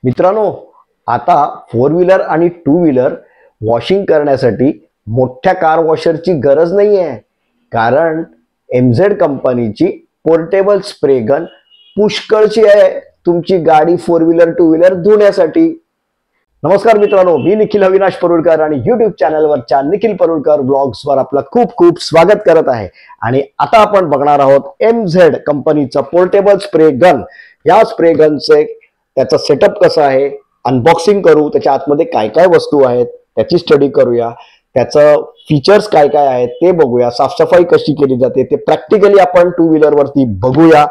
मित्रांनो, आता 4 व्हीलर आणि 2 व्हीलर वॉशिंग करण्यासाठी मोठ्या कार वॉशरची गरज नाही आहे, कारण MZ कंपनीची पोर्टेबल स्प्रे गन पुष्कळची आहे तुमची गाडी 4 व्हीलर 2 व्हीलर धुण्यासाठी। नमस्कार मित्रांनो, मी निखिल अविनाश परुळकर आणि YouTube चॅनलवरच्या निखिल परुळकर ब्लॉग्सवर आपलं खूप खूप स्वागत करत आहे। आणि आता आपण बघणार आहोत MZ कंपनीचा पोर्टेबल स्प्रे गन। या स्प्रे गनचे त्याचा सेटअप कसा आहे, अनबॉक्सिंग करू, त्याच्या आतमध्ये काय काय वस्तू आहेत त्याची स्टडी करूया, त्याचं फीचर्स काय काय आहेत ते बघूया, साफसफाई कशी केली जाते ते प्रॅक्टिकली आपण 2 व्हीलर वरती बघूया।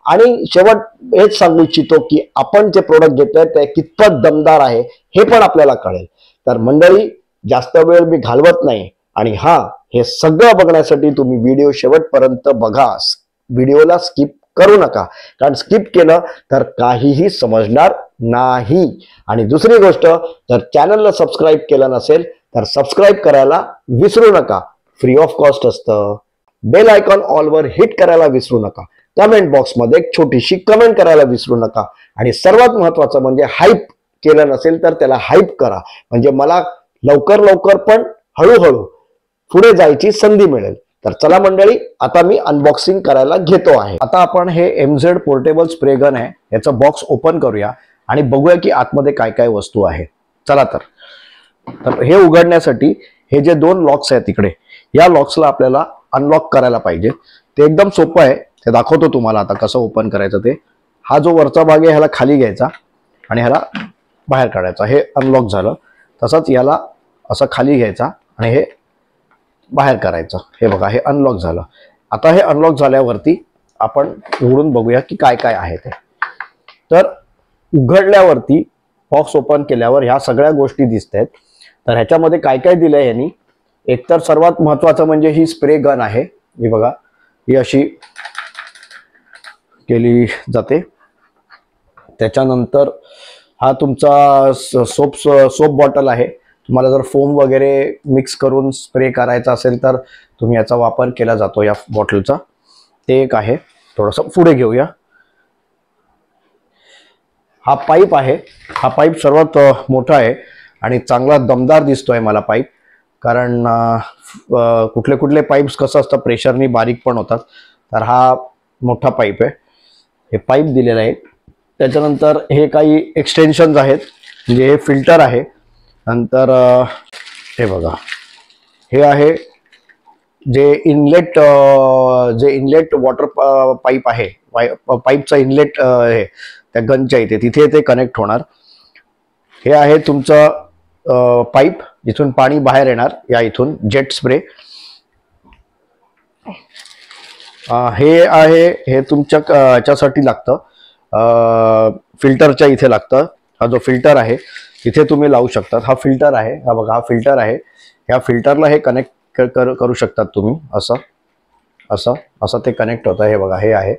आणि शेवट हेच सांगू इच्छितो की आपण जे प्रोडक्ट घेतोय ते कितपत दमदार आहे हे पण आपल्याला कळेल। तर मंडळी, जास्त वेळ मी घालवत नाही आणि हे सगळं बघण्यासाठी तुम्ही व्हिडिओ शेवटपर्यंत बघा, व्हिडिओला स्किप करू नका, कारण स्किप केलं तर काहीही समजणार नाही। आणि दुसरी गोष्ट, जर चॅनलला सबस्क्राईब केलं नसेल तर सबस्क्राईब करायला विसरू नका, फ्री ऑफ कॉस्ट असतं। बेल आयकॉन ऑल वर हिट करायला विसरू नका, कमेंट बॉक्स मध्ये एक छोटीशी कमेंट करायला विसरू नका, आणि सर्वात महत्त्वाचं म्हणजे हाईप केलं नसेल तर त्याला हाईप करा, म्हणजे मला लवकर लवकर पण हळूहळू पुढे जायची संधी मिळेल। तर चला मंडळी, आता मी अनबॉक्सिंग करायला घेतो आहे। आता आपण हे MZ पोर्टेबल स्प्रे गन आहे याचा बॉक्स ओपन करूया आणि बघूया की आतमध्ये काय काय वस्तू आहे। चला तर हे उघडण्यासाठी हे जे 2 लॉक्स आहेत तिकडे, या लॉक्सला आपल्याला अनलॉक करायला पाहिजे। ते एकदम सोपं आहे, ते दाखवतो तुम्हाला आता कसं ओपन करायचं ते। हा जो वरचा भाग आहे ह्याला खाली घ्यायचा आणि ह्याला बाहेर काढायचा, हे अनलॉक झालं। तसंच याला असं खाली घ्यायचा आणि हे बाहेर करायचं, हे बघा हे अनलॉक झालं। आता हे अनलॉक झाल्यावरती आपण उघडून बघूया की काय काय आहे ते। तर उघडल्यावरती बॉक्स ओपन केल्यावर ह्या सगळ्या गोष्टी दिसतात। तर ह्याच्यामध्ये काय काय दिलंय यांनी, एकतर सर्वात महत्त्वाचं म्हणजे ही स्प्रे गन आहे, ही बघा ही अशी केली जाते। त्याच्यानंतर हा तुमचा सोप बॉटल आहे, तुम्हाला जर फोम वगैरे मिक्स करून स्प्रे करायचा असेल तर तुम्ही याचा वापर केला जातो या बॉटलचा, ते एक आहे। थोडंसं पुढे घेऊया, हा पाईप आहे, हा पाईप सर्वात मोठा आहे आणि चांगला दमदार दिसतोय मला पाईप, कारण कुठले कुठले पाईप्स कसं असतं प्रेशरनी बारीक पण होतात, तर हा मोठा पाईप आहे, हे पाईप दिलेलं आहे। त्याच्यानंतर हे काही एक्सटेन्शन्स आहेत, म्हणजे हे फिल्टर आहे। नंतर हे बघा हे आहे जे इनलेट वॉटर पाईप आहे, पाईपचा इनलेट आहे त्या गनच्या इथे, तिथे ते कनेक्ट होणार। हे आहे तुमचं पाईप जिथून पाणी बाहेर येणार, या इथून जेट स्प्रे। हे आहे, हे तुमच्या ह्याच्यासाठी लागतं, फिल्टरच्या इथे लागतं। हा जो फिल्टर आहे तिथे तुम्ही लावू शकतात, हा फिल्टर आहे, हा बघा हा फिल्टर आहे। ह्या फिल्टरला हे कनेक्ट करू शकतात तुम्ही, असं असं असं ते कनेक्ट होतं, हे बघा हे आहे,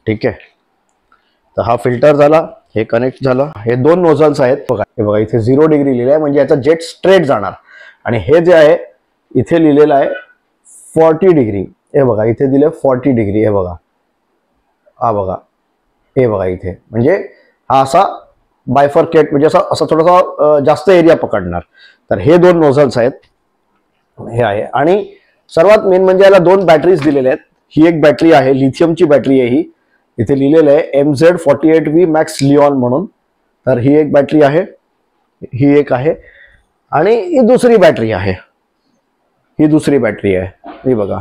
ठीक आहे। तर हा फिल्टर झाला, हे कनेक्ट झालं। हे 2 नोझल्स आहेत बघा, हे बघा इथे 0 डिग्री लिहिलं आहे, म्हणजे याचा जेट स्ट्रेट जाणार। आणि हे जे आहे इथे लिहिलेलं आहे 40 डिग्री, हे बघा इथे दिले 40 डिग्री, हे बघा हा बघा, हे बघा इथे, म्हणजे हा असा बायफर्केट, म्हणजे असं थोडासा जास्त एरिया पकडणार। तर हे 2 नोझल्स आहेत, हे आहे। आणि सर्वात मेन म्हणजे याला 2 बॅटरीज दिलेल्या आहेत। ही एक बॅटरी आहे, लिथियमची बॅटरी आहे, ही इथे लिहिलेलं आहे MZ48V Max Leon म्हणून। तर ही एक बॅटरी आहे, ही एक आहे, आणि ही दुसरी बॅटरी आहे, ही दुसरी बॅटरी आहे, ही बघा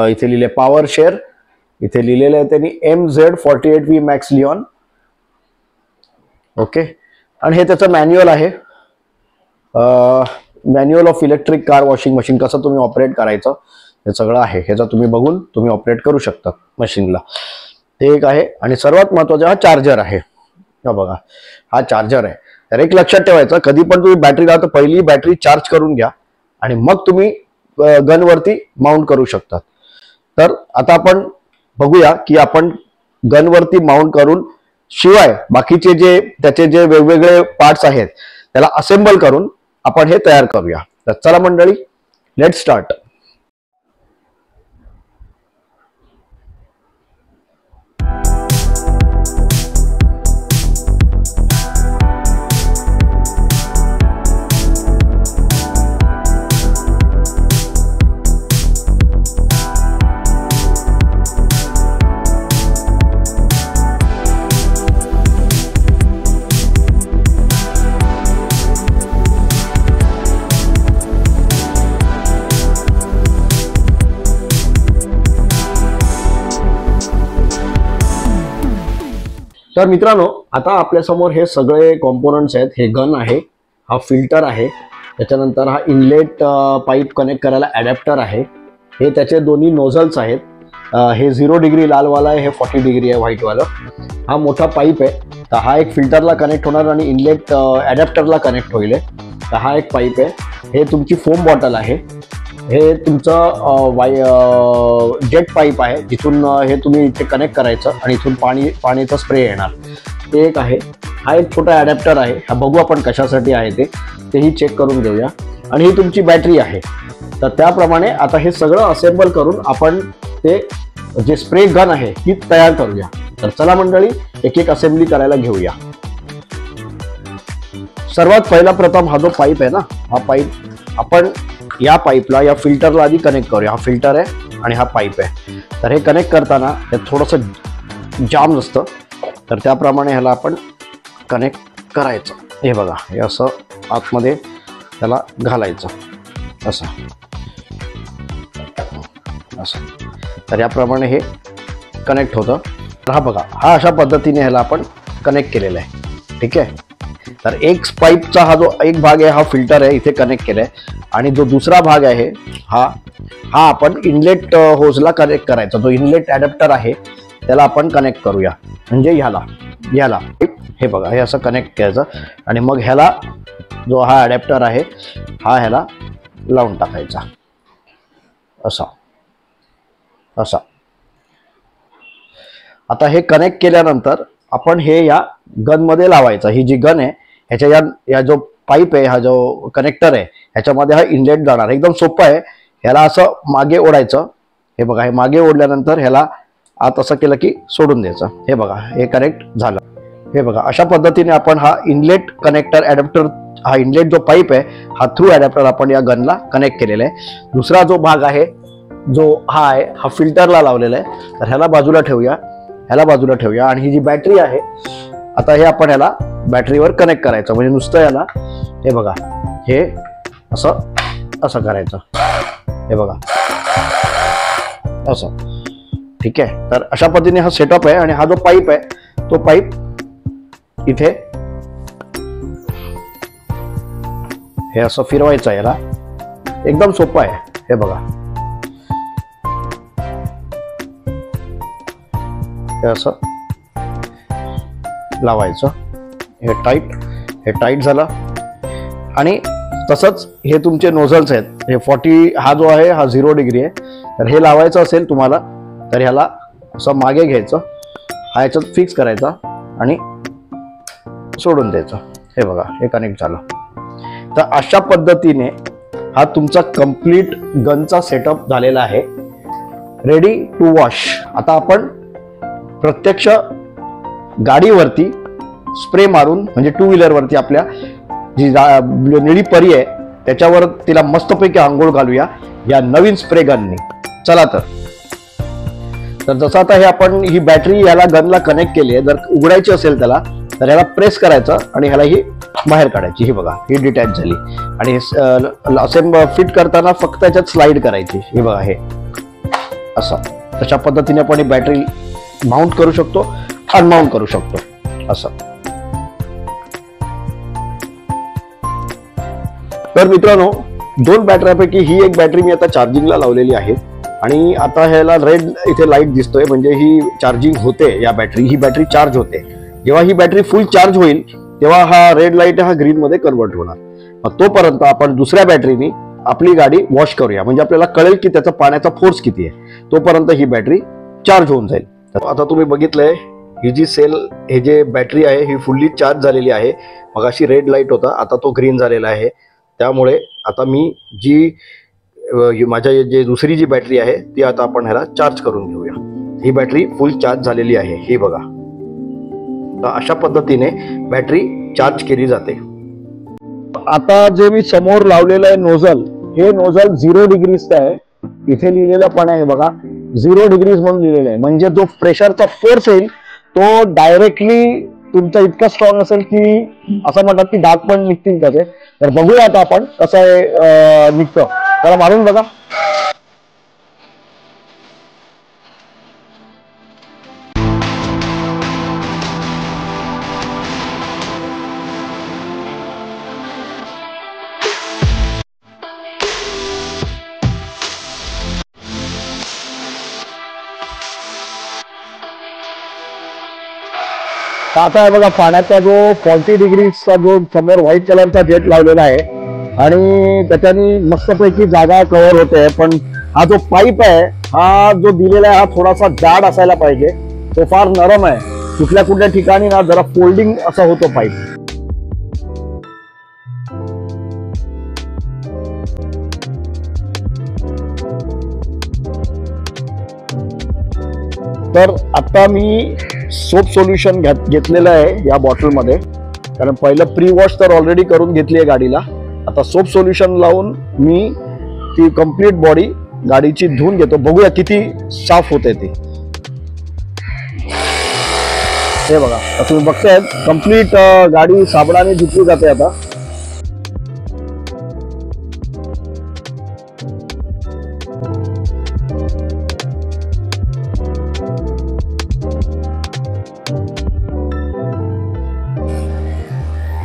इथे लिहिले पॉवर शेअर, इथे लिहिलेलं आहे त्यांनी MZ48V Max Leon, ओके। आणि हे त्याचं मॅन्युअल आहे, manual of electric car washing machine, कसं तुम्ही ऑपरेट करायचं हे सगळं आहे, ह्याचा तुम्ही बघून तुम्ही ऑपरेट करू शकता मशीनला, ते एक आहे। आणि सर्वात महत्त्वाचा हा चार्जर आहे, हा बघा हा चार्जर आहे। तर एक लक्षात ठेवायचं, कधी पण तुम्ही बॅटरी लावता पहिली बॅटरी चार्ज करून घ्या आणि मग तुम्ही गनवरती माउंट करू शकता। तर आता आपण बघूया की आपण गनवरती माउंट करून शिवाय बाकीचे जे त्याचे जे वेगवेगळे पार्ट्स आहेत त्याला असेंबल करून आपण हे तयार करूया। तर चला मंडळी, लेट्स स्टार्ट। तर मित्रांनो, आता आपल्या समोर हे सगळे कॉम्पोनंट्स आहेत. हे गन आहे, हा फिल्टर आहे, त्याच्यानंतर हा इनलेट पाईप कनेक्ट करायला ॲडॅप्टर आहे, हे त्याचे दोन्ही नोझल्स आहेत. हे 0 डिग्री लालवाला आहे, हे 40 डिग्री आहे व्हाईटवालं. हा मोठा पाईप आहे, तर हा एक फिल्टरला कनेक्ट होणार आणि इनलेट ॲडॅप्टरला कनेक्ट होईल. तर हा एक पाईप आहे. हे तुमची फोम बॉटल आहे. हे तुमचं जेट पाईप आहे, जिथून हे तुम्ही इथे कनेक्ट करायचं आणि इथून पाणीचा स्प्रे येणार, ते एक आहे. हा एक छोटा ॲडॅप्टर आहे, हा बघू आपण कशासाठी आहे तेही चेक करून घेऊया. आणि ही तुमची बॅटरी आहे. तर त्याप्रमाणे आता हे सगळं असेंबल करून आपण ते जे स्प्रे गन आहे ही तयार करूया. तर चला मंडळी, एक एक असेंबली करायला घेऊया. सर्वात पहिला प्रथम हा जो पाईप आहे ना, हा पाईप आपण या पाईपला, या फिल्टरला आधी कनेक्ट करूया. हा फिल्टर आहे आणि हा पाईप आहे. तर हे कनेक्ट करताना हे थोडंसं जाम असतं, तर त्याप्रमाणे ह्याला आपण कनेक्ट करायचं. हे बघा, हे असं आतमध्ये त्याला घालायचं, असं असं. तर याप्रमाणे हे कनेक्ट होतं. तर हा बघा, हा अशा पद्धतीने ह्याला आपण कनेक्ट केलेला आहे. ठीक आहे. तर एक पाईपचा हा जो एक भाग आहे हा फिल्टर आहे, इथे कनेक्ट केलाय. आणि जो दुसरा भाग आहे हा आपण इनलेट होजला कनेक्ट करायचा. जो इनलेट ॲडॅप्टर आहे त्याला आपण कनेक्ट करूया. म्हणजे ह्याला हे बघा, हे असं कनेक्ट करायचं आणि मग ह्याला जो हा ॲडॅप्टर आहे हा ह्याला लावून टाकायचा, असा. आता हे कनेक्ट केल्यानंतर आपण हे या गनमध्ये लावायचं. ही जी गन आहे ह्याच्या या जो पाईप आहे, हा जो कनेक्टर आहे ह्याच्यामध्ये हा इनलेट जाणार. एकदम सोपं आहे. ह्याला असं मागे ओढायचं. हे बघा, हे मागे ओढल्यानंतर ह्याला आत असं केलं की सोडून द्यायचं. हे बघा, हे कनेक्ट झालं. हे बघा, अशा पद्धतीने आपण हा इनलेट कनेक्टर ॲडॅप्टर, हा इनलेट जो पाईप आहे हा थ्रू ॲडॅप्टर आपण या गनला कनेक्ट केलेला आहे. दुसरा जो भाग आहे जो हा फिल्टरला लावलेला आहे. तर ह्याला बाजूला ठेवूया. आणि ही जी बॅटरी आहे, आता हे आपण ह्याला बॅटरीवर कनेक्ट करायचं. म्हणजे नुसतं याला, हे बघा, हे असं करायचं. हे बघा, असं. ठीक आहे. तर अशा पद्धतीने हा सेटअप आहे. आणि हा जो पाईप आहे तो पाईप इथे हे असं फिरवायचं आहे. याला एकदम सोपं आहे. हे बघा, हे असं लावायचं. हे टाईट झालं. आणि तसंच हे तुमचे नोझल्स आहेत. हे 40, हा जो आहे हा 0 डिग्री आहे. तर हे लावायचं असेल तुम्हाला तर ह्याला असं मागे घ्यायचं, हा याच्यात फिक्स करायचा आणि सोडून द्यायचं. हे बघा, हे कनेक्ट झालं. तर अशा पद्धतीने हा तुमचा कंप्लीट गनचा सेटअप झालेला आहे, रेडी टू वॉश. आता आपण प्रत्यक्ष गाडीवरती स्प्रे मारून, म्हणजे 2 व्हीलरवरती आपल्या जी निळी परी आहे त्याच्यावर तिला मस्तपैकी आंघोळ घालूया या नवीन स्प्रे गननी. चला तर जसं आता हे आपण ही बॅटरी याला गनला कनेक्ट केली आहे. जर उघडायची असेल त्याला तर याला प्रेस करायचं आणि ह्याला ही बाहेर काढायची. ही बघा, ही डिटॅच झाली. आणि असेंब फिट करताना फक्त याच्यात स्लाइड करायची. हे बघा, हे असं. तशा पद्धतीने आपण ही बॅटरी माउंट करू शकतो, अनमाउंट करू शकतो, असं. तर मित्रांनो, 2 बॅटऱ्यापैकी ही एक बॅटरी मी आता चार्जिंगला लावलेली आहे. आणि आता ह्याला रेड इथे लाईट दिसतोय, म्हणजे ही चार्जिंग होते. ही बॅटरी चार्ज होते. जेव्हा ही बॅटरी फुल चार्ज होईल तेव्हा हा रेड लाईट हा ग्रीन मध्ये कन्वर्ट होणार. मग तोपर्यंत आपण दुसऱ्या बॅटरीनी आपली गाडी वॉश करूया. म्हणजे आपल्याला कळेल की त्याचा पाण्याचा फोर्स किती आहे. तोपर्यंत ही बॅटरी चार्ज होऊन जाईल. तर आता तुम्ही बघितलंय, ही जी हे जे बॅटरी आहे ही फुल्ली चार्ज झालेली आहे. मगाशी रेड लाईट होता, आता तो ग्रीन झालेला आहे. त्यामुळे आता मी माझ्या जे दुसरी जी बॅटरी आहे ती आता आपण ह्याला चार्ज करून घेऊया. ही बॅटरी फुल चार्ज झालेली आहे. हे बघा, तर अशा पद्धतीने बॅटरी चार्ज केली जाते. आता जे मी समोर लावलेलं आहे नोझल, हे नोझल 0 डिग्रीचं आहे. इथे लिहिलेलं पण आहे बघा, 0 डिग्रीज म्हणून लिहिलेलं आहे. म्हणजे जो प्रेशरचा फोर्स येईल तो डायरेक्टली तुमचा इतका स्ट्रॉंग असेल की असं म्हणतात की डाग पण निघतील त्याचे. तर बघूया आता आपण कसं आहे निघतं. त्याला मारून बघा. तर आता आहे बघा पाण्याचा जो 40 डिग्रीचा जो समोर व्हाईट कलरचा जेट लावलेला आहे आणि त्याच्याने मस्तपैकी जागा कव्हर होते. पण हा जो पाईप आहे हा जो दिलेला आहे हा थोडासा जाड असायला पाहिजे. तो फार नरम आहे. कुठल्या कुठल्या ठिकाणी ना जरा फोल्डिंग असा होतो पाईप. तर आता मी सोप सोल्युशन घेतलेलं आहे या बॉटलमध्ये. कारण पहिलं प्री वॉश तर ऑलरेडी करून घेतली आहे गाडीला. आता सोप सोल्युशन लावून मी ती कंप्लीट बॉडी गाडीची धुवून घेतो. बघूया किती साफ होते ती. हे बघा तुम्ही बघताय कंप्लीट गाडी साबणाने धुतली जाते आता.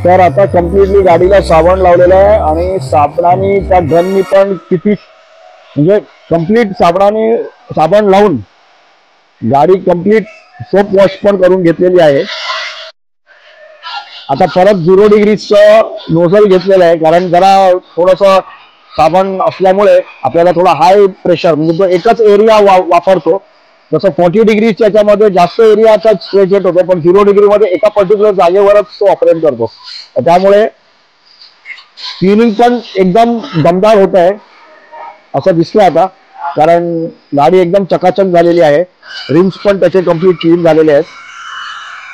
तर आता कम्प्लिटली गाडीला साबण लावलेलं आहे आणि साबणाने त्या गननी पण किती म्हणजे कम्प्लीट साबण लावून गाडी कम्प्लीट सोप वॉश पण करून घेतलेली आहे. आता परत 0 डिग्रीचं नोझल घेतलेलं आहे कारण जरा थोडस साबण असल्यामुळे आपल्याला थोडा हाय प्रेशर म्हणजे तो एकच एरिया वापरतो. जसं 40 डिग्रीच्या याच्यामध्ये जास्त एरियाचा स्ट्रेच येत होतो पण 0 डिग्रीमध्ये एका पर्टिक्युलर जागेवरच तो ऑपरेट करतो. त्यामुळे क्लिनिंग पण एकदम दमदार होत आहे असं दिसलं आता. कारण गाडी एकदम चकाचक झालेली आहे. रिम्स पण त्याचे कम्प्लीट क्लीन झालेले आहेत.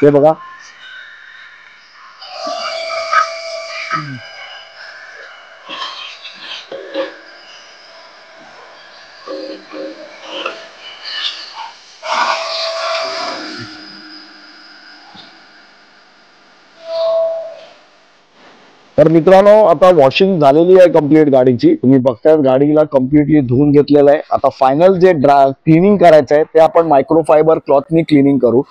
ते बघा तर मित्रांनो आता वॉशिंग झालेली आहे कंप्लीट गाडीची. तुम्ही बघताय गाडीला कम्प्लिटली धुवून घेतलेलं आहे. आता फायनल जे क्लिनिंग करायचं आहे ते आपण मायक्रोफायबर क्लॉथनी क्लिनिंग करू.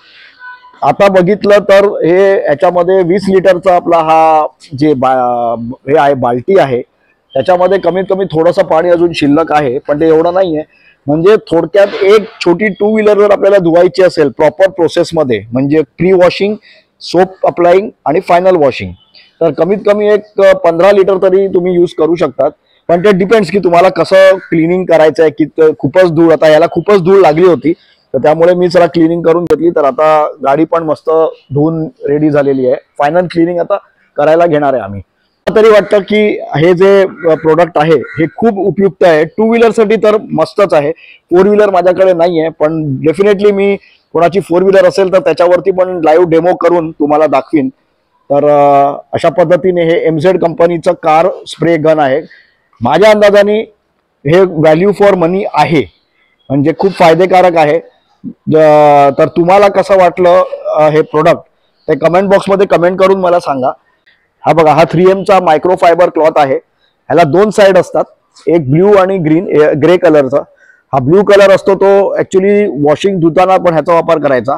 आता बघितलं तर हे याच्यामध्ये 20 लिटरचा आपला हा जे हे आहे बाल्टी आहे त्याच्यामध्ये कमीत कमी थोडंसं पाणी अजून शिल्लक आहे पण ते एवढं नाहीये. म्हणजे थोडक्यात एक छोटी 2 व्हीलर जर आपल्याला धुवायची असेल प्रॉपर प्रोसेसमध्ये म्हणजे प्री वॉशिंग, सोप अप्लाइंग आणि फायनल वॉशिंग तर कमीत कमी एक 15 लिटर तरी तुम्ही यूज करू शकतात. पण ते डिपेंड्स की तुम्हाला कसं क्लिनिंग करायचं आहे. की खूपच धूळ आता याला खूपच धूळ लागली होती तर त्यामुळे मी जरा क्लिनिंग करून घेतली. तर आता गाडी पण मस्त धुवून रेडी झालेली आहे. फायनल क्लिनिंग आता करायला घेणार आहे आम्ही. तरी वाटतं की हे जे प्रोडक्ट आहे हे खूप उपयुक्त आहे. 2 व्हीलरसाठी तर मस्तच आहे. 4 व्हीलर माझ्याकडे नाही आहे पण डेफिनेटली मी कोणाची 4 व्हीलर असेल तर त्याच्यावरती पण लाईव्ह डेमो करून तुम्हाला दाखवीन. तर अशा पद्धतीने हे MZ कंपनीचं कार स्प्रे गन आहे. माझ्या अंदाजाने हे व्हॅल्यू फॉर मनी आहे म्हणजे खूप फायदेकारक आहे. तर तुम्हाला कसं वाटलं हे प्रोडक्ट ते कमेंट बॉक्समध्ये कमेंट करून मला सांगा. हा बघा हा 3Mचा मायक्रोफायबर क्लॉथ आहे. ह्याला 2 साइड असतात. एक ब्ल्यू आणि ग्रे कलरचा. हा ब्ल्यू कलर असतो तो ऍक्च्युली वॉशिंग धुताना पण ह्याचा वापर करायचा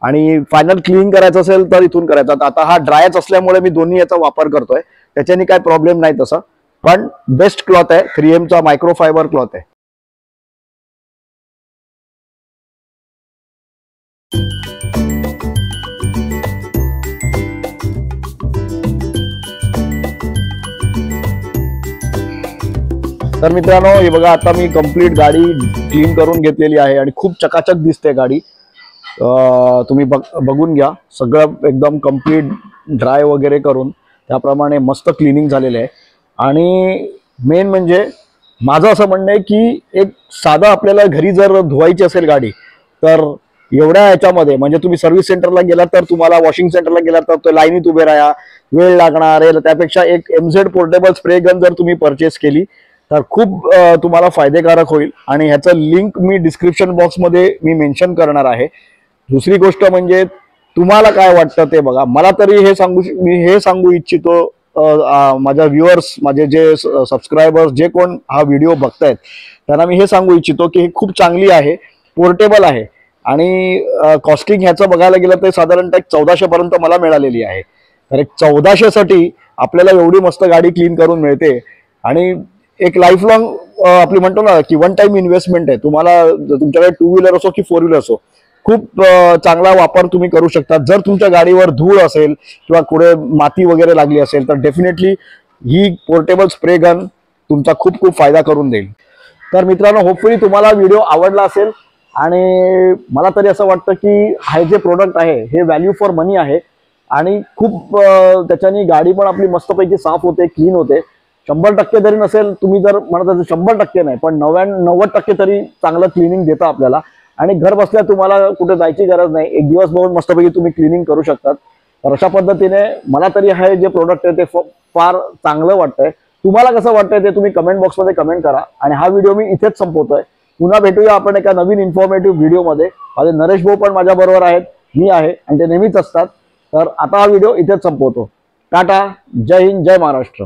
आणि फायनल क्लीन करायचं असेल तर इथून करायचा. आता हा ड्रायच असल्यामुळे मी दोन्ही याचा वापर करतोय. त्याच्याने काय प्रॉब्लेम नाही तसा. पण बेस्ट क्लॉथ आहे. 3Mचा मायक्रोफायबर क्लॉथ आहे. तर मित्रांनो हे बघा आता मी कंप्लीट गाडी क्लीन करून घेतलेली आहे आणि खूप चकाचक दिसते गाडी. तुम्ही बघून घ्या. सगळं एकदम कंप्लीट ड्राय वगैरे करून त्याप्रमाणे मस्त क्लिनिंग झालेलं आहे. आणि मेन म्हणजे माझं असं म्हणणं आहे की एक साधं आपल्याला घरी जर धुवायची असेल गाडी तर एवढ्या ह्याच्यामध्ये म्हणजे तुम्ही सर्व्हिस सेंटरला गेलात तर तुम्हाला वॉशिंग सेंटरला गेलात तर तो लाईनीत उभे राहा वेळ लागणार आहे. त्यापेक्षा एक MZ पोर्टेबल स्प्रे गन जर तुम्ही परचेस केली तर खूप तुम्हाला फायदेकारक होईल. आणि ह्याचं लिंक मी डिस्क्रिप्शन बॉक्समध्ये मी मेन्शन करणार आहे. दुसरी गोष्ट म्हणजे तुम्हाला काय वाटतं ते बघा. मला तरी मी हे सांगू इच्छितो माझ्या व्ह्युअर्स माझे जे सबस्क्रायबर्स जे कोण हा व्हिडिओ बघतायत त्यांना मी हे सांगू इच्छितो की हे खूप चांगली आहे. पोर्टेबल आहे आणि कॉस्टिंग ह्याचं बघायला गेलं तर साधारणतः 1400 पर्यंत मला मिळालेली आहे. तर एक 1400 साठी आपल्याला एवढी मस्त गाडी क्लीन करून मिळते आणि एक लाईफ लॉंग आपली म्हणतो ना की वन टाइम इन्व्हेस्टमेंट आहे. तुम्हाला तुमच्याकडे 2 व्हीलर असो की 4 व्हीलर असो खूप चांगला वापर तुम्ही करू शकता. जर तुमच्या गाडीवर धूळ असेल किंवा कुठे माती वगैरे लागली असेल तर डेफिनेटली ही पोर्टेबल स्प्रे गन तुमचा खूप खूप फायदा करून देईल. तर मित्रांनो, होपफुली तुम्हाला व्हिडिओ आवडला असेल आणि मला तरी असं वाटतं की हे जे प्रोडक्ट आहे हे व्हॅल्यू फॉर मनी आहे आणि खूप त्याच्याने गाडी पण आपली मस्तपैकी साफ होते, क्लीन होते. 100% जरी नसेल, तुम्ही जर म्हणत असाल 100% नाही पण 90% तरी चांगलं क्लिनिंग देतं आपल्याला. आणि घर बसल्या तुम्हाला कुठे जायची गरज नाही, एक दिवस बघून मस्तपैकी तुम्ही क्लिनिंग करू शकतात. तर अशा पद्धतीने मला तरी हे जे प्रोडक्ट आहे ते फार चांगलं वाटतंय. तुम्हाला कसं वाटतंय ते तुम्ही कमेंट बॉक्समध्ये कमेंट करा. आणि हा व्हिडिओ मी इथेच संपवतोय. पुन्हा भेटूया आपण एका नवीन इन्फॉर्मेटिव्ह व्हिडिओमध्ये. माझे नरेश भाऊ पण माझ्या बरोबर आहेत, मी आहे आणि ते नेहमीच असतात. तर आता हा व्हिडिओ इथेच संपवतो. टाटा, जय हिंद, जय महाराष्ट्र.